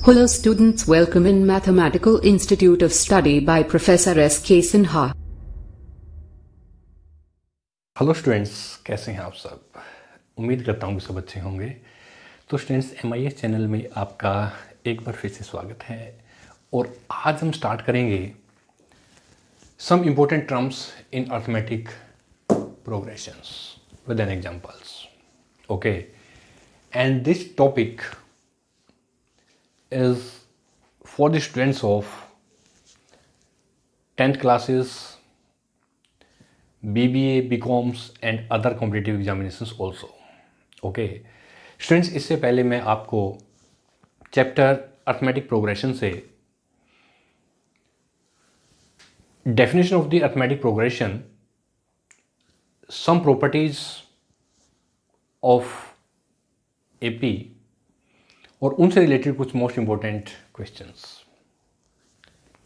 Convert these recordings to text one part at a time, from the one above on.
Hello students, welcome in Mathematical Institute of Study by Professor S.K. Sinha. Hello students, कैसे हैं आप सब। उम्मीद करता हूँ कि सब अच्छे होंगे। तो स्टूडेंट्स, MIS चैनल में आपका एक बार फिर से स्वागत है और आज हम स्टार्ट करेंगे some important terms in arithmetic progressions with an examples. Okay, and this topic is for the students of 10th classes, BBA, BComs and other competitive examinations also. Okay, students, इससे पहले मैं आपको चैप्टर अर्थमेटिक प्रोग्रेशन से definition of the arithmetic progression, some properties of AP और उनसे related कुछ most important questions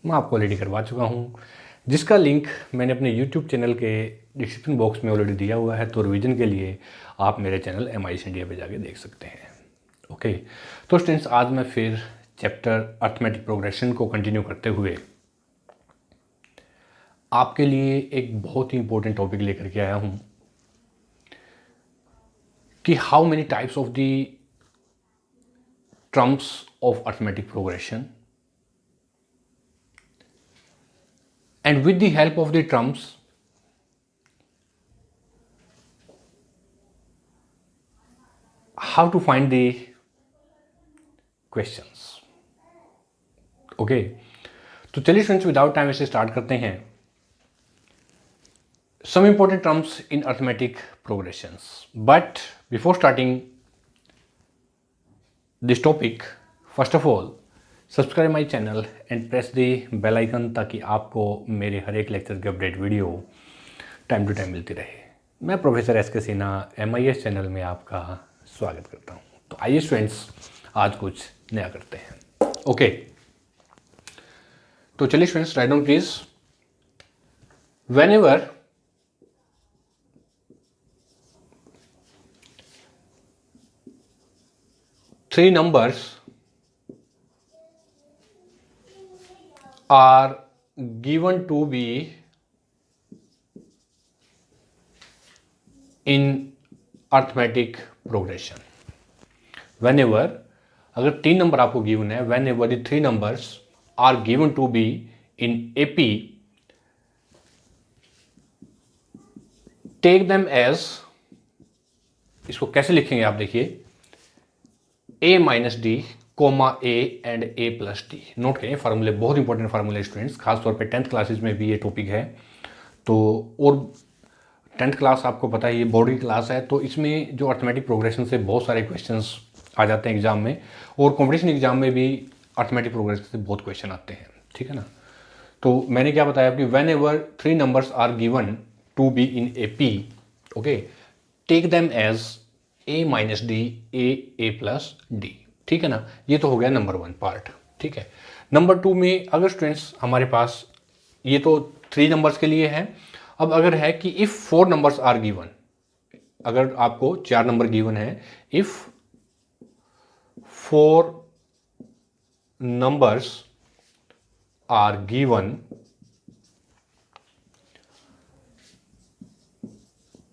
मैं आपको ऑलरेडी करवा चुका हूँ, जिसका लिंक मैंने अपने YouTube चैनल के डिस्क्रिप्शन बॉक्स में ऑलरेडी दिया हुआ है। तो रिवीजन के लिए आप मेरे चैनल MIS इंडिया पे जाके देख सकते हैं। ओके, तो स्टूडेंट्स, आज मैं फिर चैप्टर अर्थमेटिक प्रोग्रेशन को कंटिन्यू करते हुए आपके लिए एक बहुत ही इंपॉर्टेंट टॉपिक लेकर के आया हूँ कि how many types of the terms of arithmetic progression, and with the help of the terms how to find the questions. Okay, तो चलिए स्टूडेंट्स, विदाउट टाइम इसे स्टार्ट करते हैं। some important terms in arithmetic progressions, but before starting this topic, first of all subscribe my channel and press the bell icon, ताकि आपको मेरे हर एक लेक्चर की update video time to time मिलती रहे। मैं professor SK Sinha MIS channel में आपका स्वागत करता हूँ। तो आइए स्टूडेंट्स, आज कुछ नया करते हैं। ओके, तो चलिए students, write down please. Whenever three numbers are given to be in arithmetic progression, whenever, अगर तीन नंबर आपको गिवन है, whenever the three numbers are given to be in AP, take them as, इसको कैसे लिखेंगे आप देखिए, A minus D coma A and A plus D. Note करिए, फार्मूले बहुत इंपॉर्टेंट फार्मूले स्टूडेंट्स, खासतौर पे 10th क्लासेस में भी ये टॉपिक है। तो और 10th क्लास आपको पता है ये बोर्ड की क्लास है, तो इसमें जो अर्थमेटिक प्रोग्रेशन से बहुत सारे क्वेश्चंस आ जाते हैं एग्जाम में, और कॉम्पिटिशन एग्जाम में भी अर्थमेटिक प्रोग्रेशन से बहुत क्वेश्चन आते हैं, ठीक है ना। तो मैंने क्या बताया कि whenever three numbers are given to be in AP, okay, take them as A minus D A plus D, ठीक है ना। ये तो हो गया नंबर 1 पार्ट, ठीक है। नंबर 2 में अगर स्टूडेंट्स हमारे पास, ये तो 3 नंबर्स के लिए है। अब अगर है कि इफ 4 नंबर्स आर गिवन, अगर आपको 4 नंबर गिवन है, if 4 numbers are given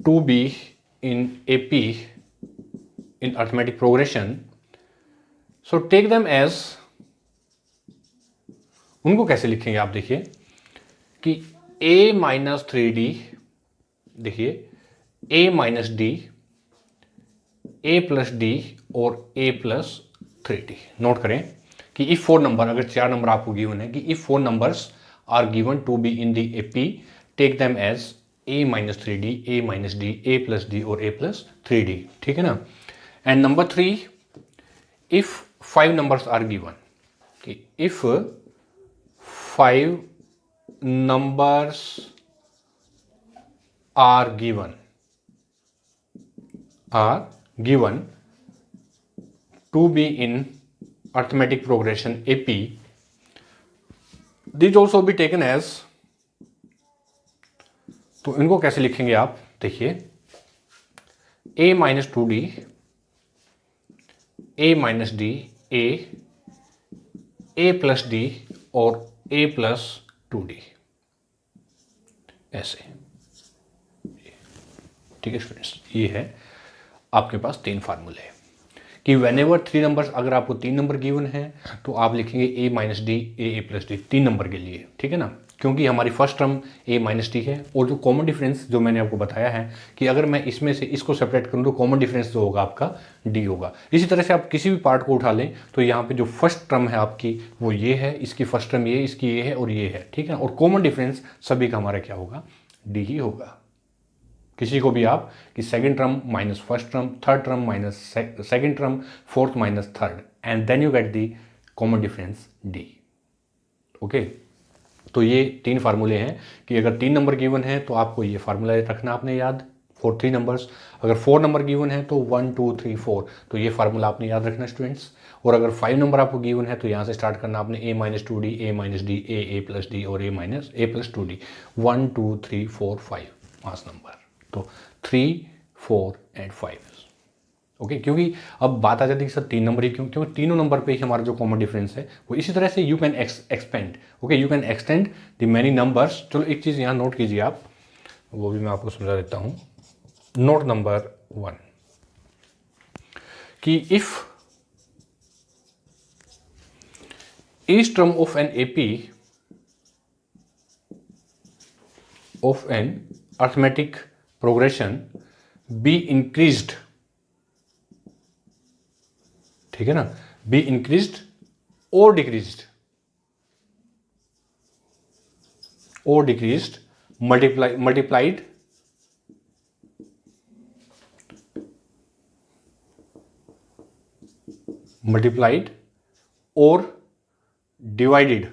to be in AP in arithmetic progression, so take them as, उनको कैसे लिखेंगे आप देखिए कि A माइनस 3D, देखिए A minus D A plus D और A प्लस 3D। नोट करें कि इफ 4 नंबर, अगर 4 नंबर आपको गिवन है कि if 4 numbers are given to be in the AP, take them as A minus 3D A minus D A plus D और A plus 3D, ठीक है ना। And number 3, if 5 numbers are given, okay, if 5 numbers are given to be in arithmetic progression AP, these also be taken as, तो इनको कैसे लिखेंगे आप देखिए, A minus 2D A minus D A A plus D और ए plus 2d, ऐसे। ठीक है स्टूडेंट्स, ये है आपके पास 3 फार्मूले कि व्हेनेवर 3 नंबर्स, अगर आपको 3 नंबर गिवन है तो आप लिखेंगे a minus D A plus D 3 number के लिए, ठीक है ना, क्योंकि हमारी first term a minus D है। और जो कॉमन डिफरेंस जो मैंने आपको बताया है कि अगर मैं इसमें से इसको सेपरेट करूँ तो कॉमन डिफरेंस जो होगा आपका d होगा। इसी तरह से आप किसी भी पार्ट को उठा लें तो यहाँ पे जो फर्स्ट टर्म है आपकी वो ये है, इसकी फर्स्ट टर्म ये, इसकी ये है और ये है, ठीक है। और कॉमन डिफरेंस सभी का हमारा क्या होगा, d ही होगा। किसी को भी आप कि second term minus first term, third term minus second term, fourth minus third, and then you get the common difference d। Okay, तो ये 3 फार्मूले हैं कि अगर 3 नंबर गिवन है तो आपको ये फार्मूला रखना आपने याद फॉर 3 नंबर्स। अगर 4 नंबर गिवन है तो 1 2 3 4, तो ये फार्मूला आपने याद रखना स्टूडेंट्स। और अगर 5 नंबर आपको गिवन है तो यहाँ से स्टार्ट करना आपने a minus 2d, a minus D, a plus D और a प्लस 2d। 1 2 3 4 5 5 नंबर, तो 3 4 एंड 5। ओके, क्योंकि अब बात आ जाती है कि सर 3 नंबर ही क्यों, क्योंकि तीनों नंबर पे ही हमारा जो कॉमन डिफरेंस है वो इसी तरह से you can expand. Okay, you can extend the many numbers. चलो एक चीज़ यहाँ नोट कीजिए आप, वो भी मैं आपको समझा देता हूँ। नोट नंबर 1 कि if each term of an AP of an arithmetic progression be increased, ठीक है ना, be increased or decreased multiplied or divided,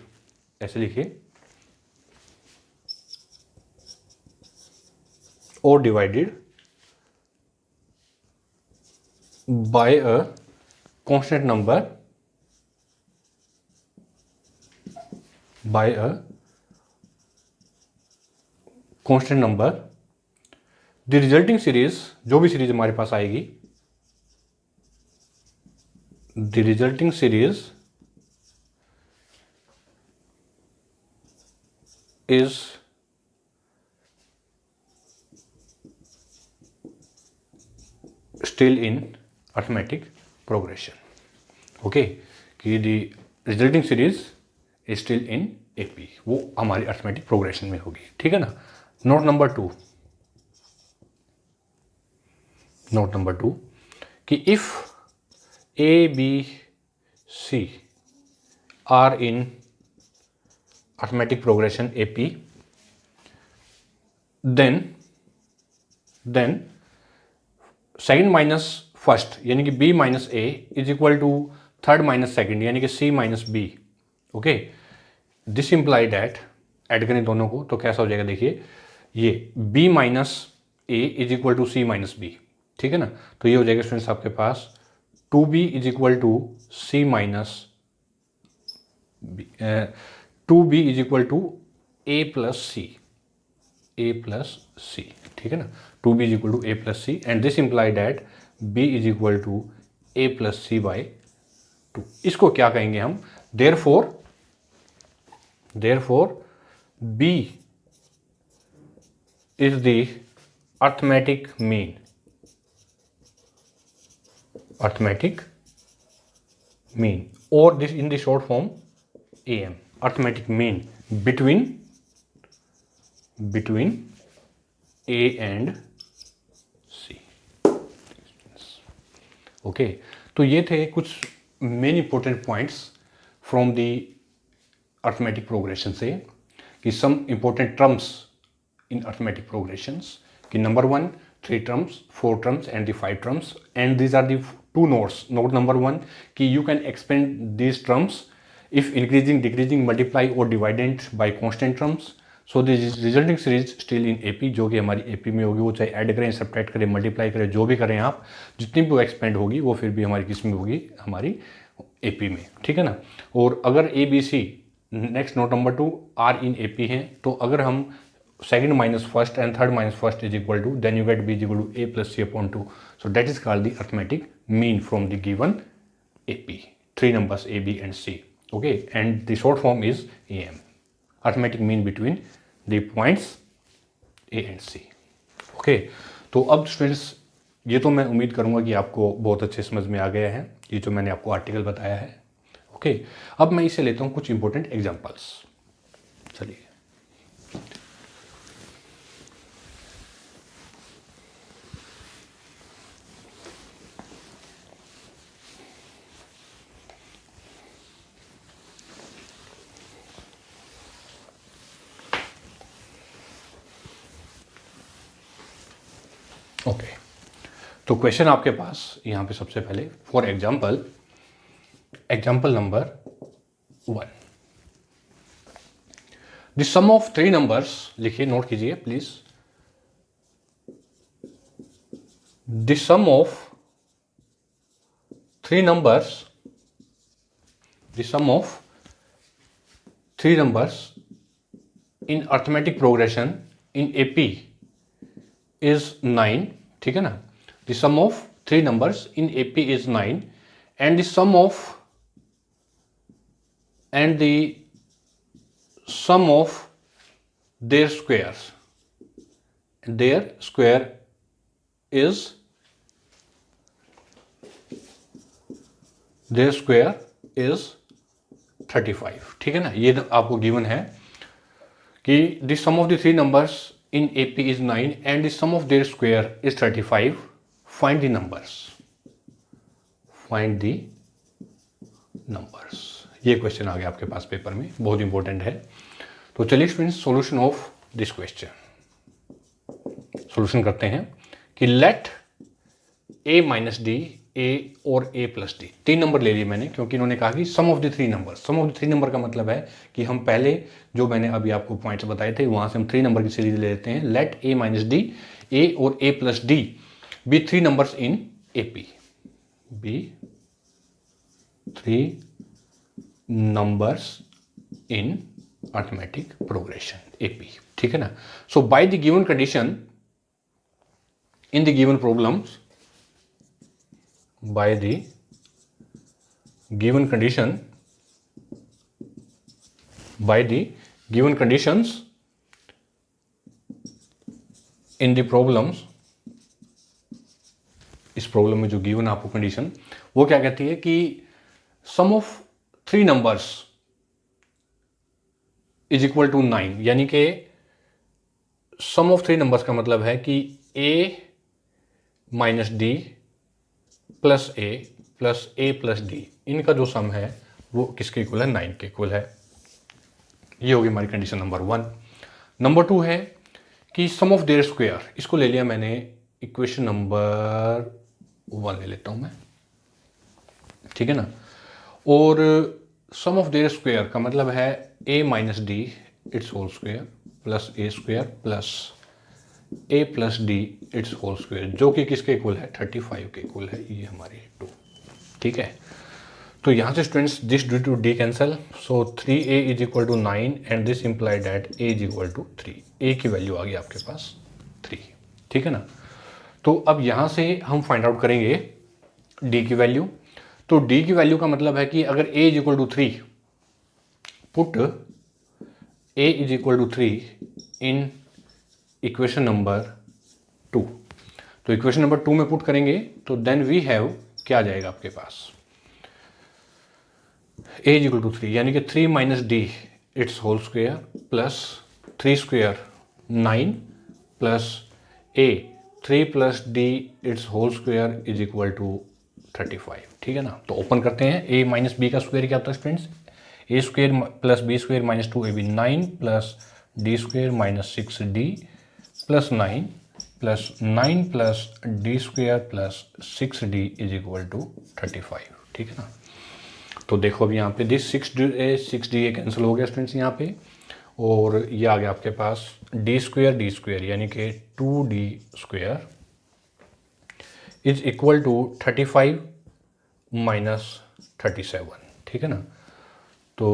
ऐसे लिखिए, और divided by a constant number, by a constant number, the resulting series, जो भी series हमारे पास आएगी, the resulting series is still in arithmetic progression. Okay, कि the resulting series is still in AP, वो हमारी arithmetic progression में होगी, ठीक है ना। नोट नंबर 2 कि if A B C are in arithmetic progression AP, then second minus first यानी कि B minus A is equal to third minus second यानी कि C minus B। Okay, this imply that, add करें दोनों को तो कैसा हो जाएगा, देखिए ये B minus A is equal to C minus B, ठीक है ना। तो ये हो जाएगा स्टूडेंट्स आपके पास 2B is equal to C minus 2B is equal to A plus C, ठीक है ना। 2B is equal to A plus C and this imply that B is equal to A plus C by 2। इसको क्या कहेंगे हम, therefore B is the arithmetic mean और this in the short form AM, arithmetic mean between A and C। Okay, तो ये थे कुछ main important points from the arithmetic progression से कि some important terms in arithmetic progressions कि number 1 3 terms, 4 terms and the 5 terms, and these are the 2 notes. Note number 1 कि you can expand these terms if increasing, decreasing, multiply or dividend by constant terms, so the resulting series still in AP, जो कि हमारी AP में होगी, वो चाहे add करें, subtract करें, मल्टीप्लाई करें, जो भी करें आप, जितनी भी वो एक्सपेंड होगी वो फिर भी हमारी किस में होगी, हमारी AP में, ठीक है ना। और अगर ABC, next note number 2 are in AP हैं, तो अगर हम second minus first and third minus first is equal to, then you get B is equal to A plus C upon 2, so that is called the arithmetic mean from the given AP, 3 numbers A, B and C। Okay, and the short form is AM, arithmetic mean between the points A and C। Okay, तो अब students ये तो मैं उम्मीद करूंगा कि आपको बहुत अच्छे समझ में आ गया है ये जो मैंने आपको आर्टिकल बताया है। ओके, अब मैं इसे लेता हूं कुछ इंपॉर्टेंट एग्जांपल्स। चलिए, ओके, तो क्वेश्चन आपके पास यहां पे सबसे पहले for example number 1, the sum of 3 numbers, लिखिए, नोट कीजिए please. The sum of 3 numbers, the sum of 3 numbers in arithmetic progression in AP is 9, ठीक है ना। The sum of 3 numbers in AP is 9 and the sum of their squares is 35, ठीक है ना। ये आपको गिवन है कि the sum of the 3 numbers in AP is 9 and the sum of their square is 35, find the numbers. ये question आ गया आपके पास पेपर में, बहुत इंपॉर्टेंट है। तो चलिए students, solution of this question solution करते हैं कि let A minus D, A और A प्लस डी, 3 नंबर ले लिए मैंने क्योंकि इन्होंने कहा कि sum of the 3 number. Sum of the 3 number का मतलब है कि हम पहले जो मैंने अभी आपको पॉइंट्स बताए थे वहां से हम 3 नंबर की सीरीज ले लेते हैं। Let A minus D, A और A plus D B 3 numbers in AP, B 3 numbers in arithmetic progression AP, ठीक है ना। So by the given condition in the given problems, by the given condition, by the given conditions in the problems, इस problem में जो given आपको condition वो क्या कहती है कि sum of 3 numbers is equal to 9, यानी कि सम ऑफ 3 नंबर्स का मतलब है कि A minus D plus A plus A plus D, इनका जो सम है वो किसके इक्वल है, 9 के इक्वल है। ये होगी हमारी कंडीशन नंबर 1। नंबर 2 है कि सम ऑफ देयर स्क्वायर, इसको ले लिया मैंने इक्वेशन नंबर 1 ले लेता हूं मैं, ठीक है ना। और सम ऑफ देयर स्क्वायर का मतलब है A minus D its whole square plus A square plus A plus D its whole square, जो कि किसके इक्वल है, 35 के इक्वल है। ये हमारी 2, ठीक है। तो यहाँ से students this due to D cancel, so 3A is equal to 9 and this imply that A is equal to 3। A की वैल्यू आ गई आपके पास 3, ठीक है ना। तो अब यहाँ से हम फाइंड आउट करेंगे D की वैल्यू। तो D की वैल्यू का मतलब है कि अगर A is equal to 3, put A is equal to 3 in equation number 2। तो इक्वेशन नंबर 2 में पुट करेंगे तो देन वी हैव, क्या आ जाएगा आपके पास, A इज इक्वल टू 3, यानी कि 3 minus D its whole square plus 3 square 9 plus A 3 plus D its whole square is equal to 35, ठीक है ना। तो ओपन करते हैं, A माइनस बी का स्क्वायर क्या होता है students, A square plus B square minus 2AB 9 plus D square minus 6D plus 9 plus D square plus 6D is equal to 35, ठीक है ना। तो देखो अभी यहाँ पे दिस 6D कैंसिल हो गया स्टूडेंट्स यहाँ पे, और ये आ गया आपके पास डी स्क्वायर यानी कि 2D square is equal to 35 minus 37, ठीक है ना। तो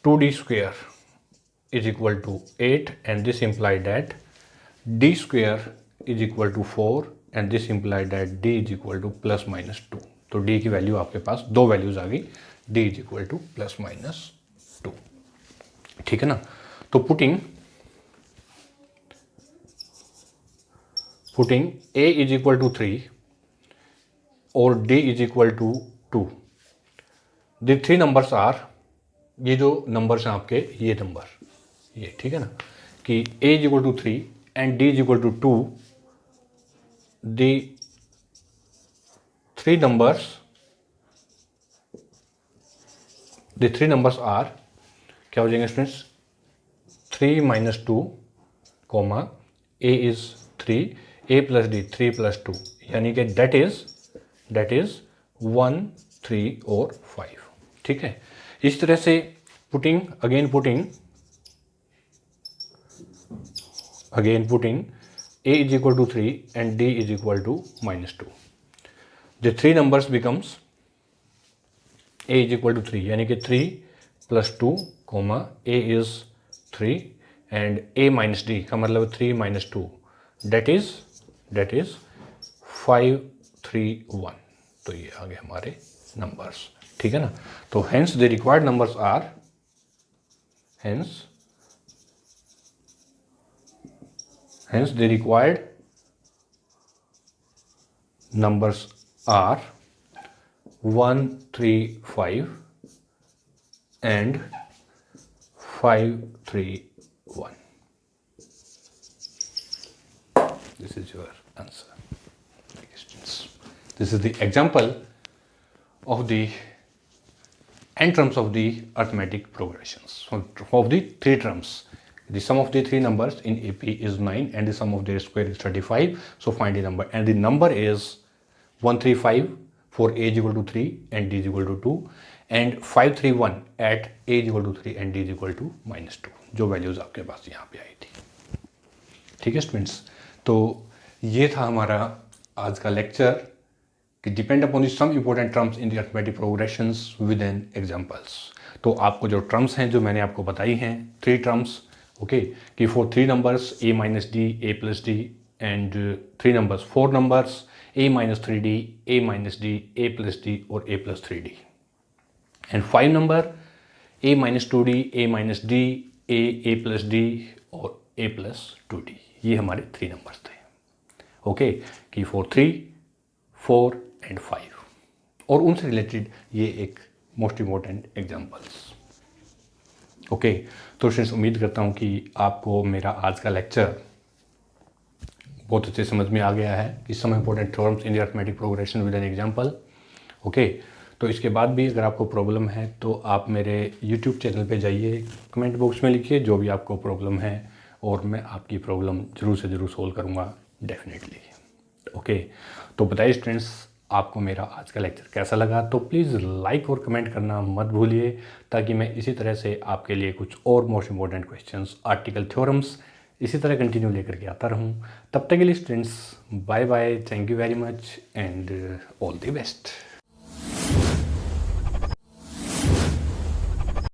2D square is equal to 8 and this imply that D square is equal to 4 and this imply that D is equal to plus minus 2। तो D की value आपके पास 2 values आ गई D is equal to plus minus 2, ठीक है ना। तो putting a is equal to 3 और d is equal to 2, the three numbers are, ये जो नंबर्स हैं आपके ये नंबर, ये ठीक है ना, कि a is equal to 3 and d is equal to 2, the three numbers are, क्या हो जाएंगे students, 3 minus 2 comma a is 3, a plus D 3 plus 2, यानी कि डेट इज 1, 3 और 5, ठीक है। इस तरह से putting a is equal to 3 and d is equal to minus 2. The three numbers becomes a is equal to 3, यानी कि 3 plus 2 comma a is 3 and a minus d का मतलब 3 minus 2, that is 5, 3, 1. तो ये आ गए हमारे नंबर्स, ठीक है ना। तो hence the required numbers are, hence the required numbers are 1, 3, 5 and 5, 3, 1. This is your answer. This is the example of the n terms of the arithmetic progressions. Of the three terms, the sum of the three numbers in AP is 9 and the sum of their square is 35. So find the number, and the number is 135 for a is equal to 3 and d is equal to 2 and 531 at a is equal to 3 and d is equal to minus 2, जो values आपके पास यहाँ पे आई थी, ठीक है students. तो ये था हमारा आज का लेक्चर कि depend upon the some important terms in the arithmetic progressions with an examples. तो आपको जो टर्म्स हैं जो मैंने आपको बताई हैं, थ्री टर्म्स, ओके, कि for three numbers a minus D, a plus D, and three numbers, four numbers a minus 3d, a minus D, a plus D और a plus 3d, and five number a minus 2d, a minus D, a plus D और a plus 2d। ये हमारे three numbers थे, okay, कि for 3, 4 and 5, और उनसे related ये एक मोस्ट इम्पोर्टेंट एग्जाम्पल्स, ओके। तो स्टूडेंट्स, उम्मीद करता हूँ कि आपको मेरा आज का लेक्चर बहुत अच्छे समझ में आ गया है कि some important terms in the arithmetic progression with an example, okay. तो इसके बाद भी अगर आपको प्रॉब्लम है तो आप मेरे यूट्यूब चैनल पे जाइए, कमेंट बॉक्स में लिखिए जो भी आपको प्रॉब्लम है और मैं आपकी प्रॉब्लम ज़रूर से ज़रूर सोल्व करूँगा, डेफिनेटली, ओके। तो बताइए स्टूडेंट्स, आपको मेरा आज का लेक्चर कैसा लगा। तो प्लीज़ लाइक और कमेंट करना मत भूलिए, ताकि मैं इसी तरह से आपके लिए कुछ और most important questions, article, theorems इसी तरह कंटिन्यू लेकर के आता रहूं। तब तक के लिए students, bye bye, thank you very much and all the best.